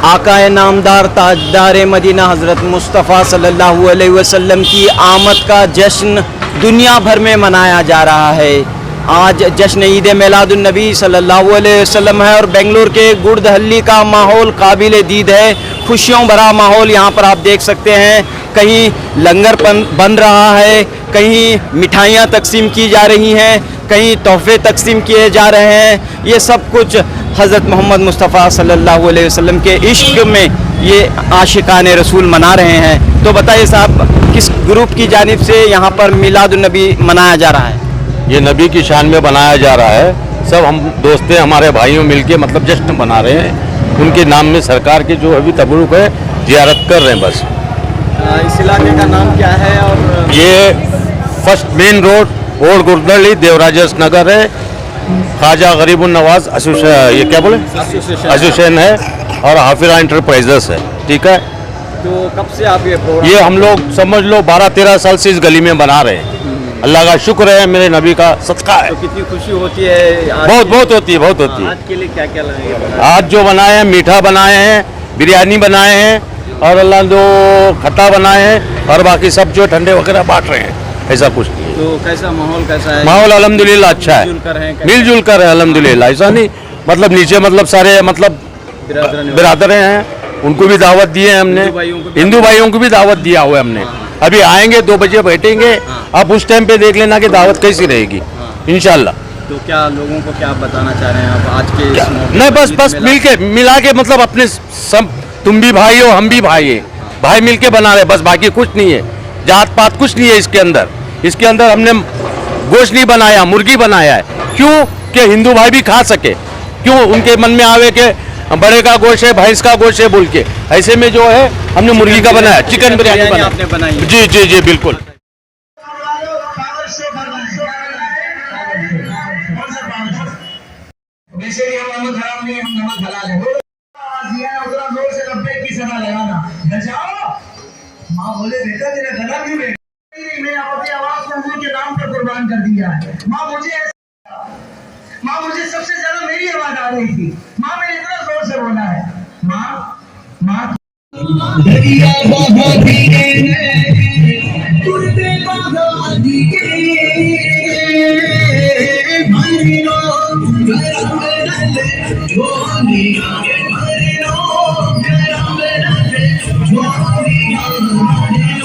आकाए नामदार ताजदार मदीना हज़रत मुस्तफ़ा सल्लल्लाहु अलैहि वसल्लम की आमद का जश्न दुनिया भर में मनाया जा रहा है। आज जश्न ईद मिलादुन्नबी सल्लल्लाहु अलैहि वसल्लम है और बेंगलुरु के गुड़दहल्ली का माहौल काबिल दीद है। खुशियों भरा माहौल यहाँ पर आप देख सकते हैं। कहीं लंगर बन रहा है, कहीं मिठाइयाँ तकसीम की जा रही हैं, कहीं तोहफे तकसीम किए जा रहे हैं। ये सब कुछ हज़रत मोहम्मद मुस्तफ़ा सल्लल्लाहु अलैहि वसल्लम के इश्क में ये आशिकान रसूल मना रहे हैं। तो बताइए साहब, किस ग्रुप की जानिब से यहाँ पर मिलादुन्नबी मनाया जा रहा है? ये नबी की शान में बनाया जा रहा है। सब हम दोस्तें हमारे भाइयों मिलके मतलब जश्न मना रहे हैं। उनके नाम में सरकार की जो अभी तबरुक है ज़ियारत कर रहे हैं बस। इस इलाके का नाम क्या है? और ये फर्स्ट मेन रोड ओल्ड गुरदहल्ली देवराजस नगर है। ख्वाजा गरीबुन नवाज ये क्या बोले एसोसिएशन है और हाफिरा इंटरप्राइजेस है। ठीक है, तो कब से आप ये हम लोग समझ लो 12-13 साल से इस गली में बना रहे हैं। अल्लाह का शुक्र है, मेरे नबी का सदका है। तो कितनी खुशी होती है? बहुत होती है, बहुत होती है। आज के लिए क्या क्या लगेगा? आज जो बनाए हैं, मीठा बनाए हैं, बिरयानी बनाए हैं और अल्लाह जो खट्टा बनाए हैं और बाकी सब जो ठंडे वगैरह बांट रहे हैं। ऐसा कुछ नहीं है। तो कैसा माहौल कैसा है? माहौल अल्हम्दुलिल्लाह अच्छा है, मिलजुल कर है अल्हम्दुलिल्लाह। ऐसा नहीं मतलब नीचे मतलब सारे मतलब बिरादर हैं, उनको भी दावत दी है हमने। हिंदू भाइयों को भी दावत दिया हुआ है हमने। अभी आएंगे 2 बजे बैठेंगे। आप उस टाइम पे देख लेना कि दावत कैसी रहेगी इंशाल्लाह। तो क्या लोगों को क्या बताना चाह रहे हैं आप आज के नहीं, बस मिला के मतलब अपने सब, तुम भी भाई हो हम भी भाई है, भाई मिलके बना रहे बस, बाकी कुछ नहीं है। जात पात कुछ नहीं है इसके अंदर। इसके अंदर हमने गोश्त नहीं बनाया, मुर्गी बनाया है। क्यों? कि हिंदू भाई भी खा सके। क्यों उनके मन में आवे कि बड़े का गोश्त है, भैंस का गोश्त है बोल के। ऐसे में जो है हमने मुर्गी का बनाया, चिकन बिरयानी आपने बनाई? जी जी जी बिल्कुल। माँ बोले बेटा तेरा गला क्यों बेटा? मैं अपनी आवाज को हुजूर के नाम पर कुर्बान कर दिया है। माँ मुझे सबसे ज्यादा मेरी आवाज आ रही थी। माँ मैंने इतना जोर से बोला है। माँ दरिया बहा दिए तुरते बहा दिए मरीनो गरम डले जोनिया मरीनो गरम डले जोनिया मरीनो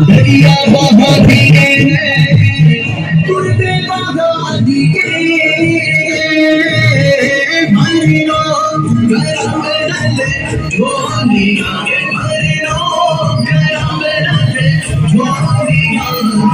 दरिया बहा दिए तुरते बहा दिए मरीनो गरम डले जोनिया मरीनो गरम डले जोनिया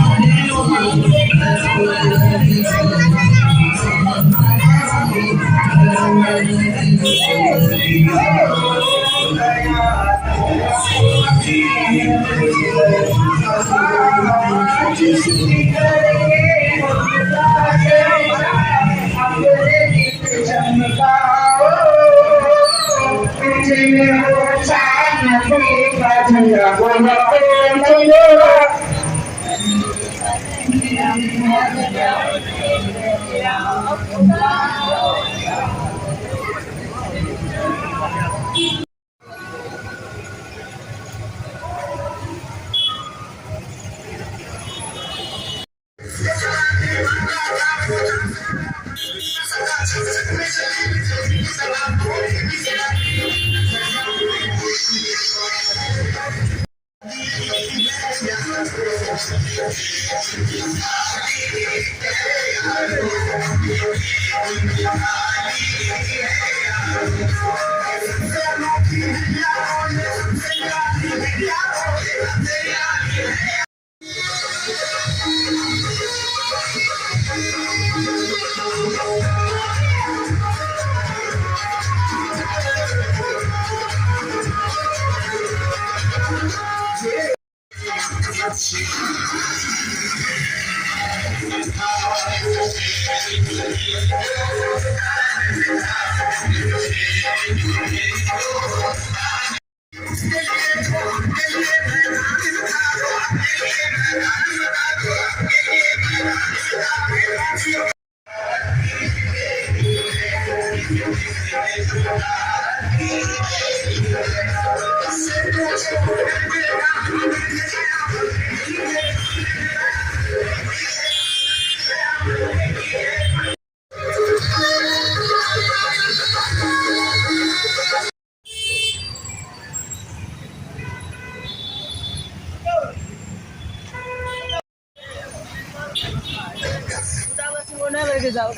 उठावर से वो ना लेके जाओ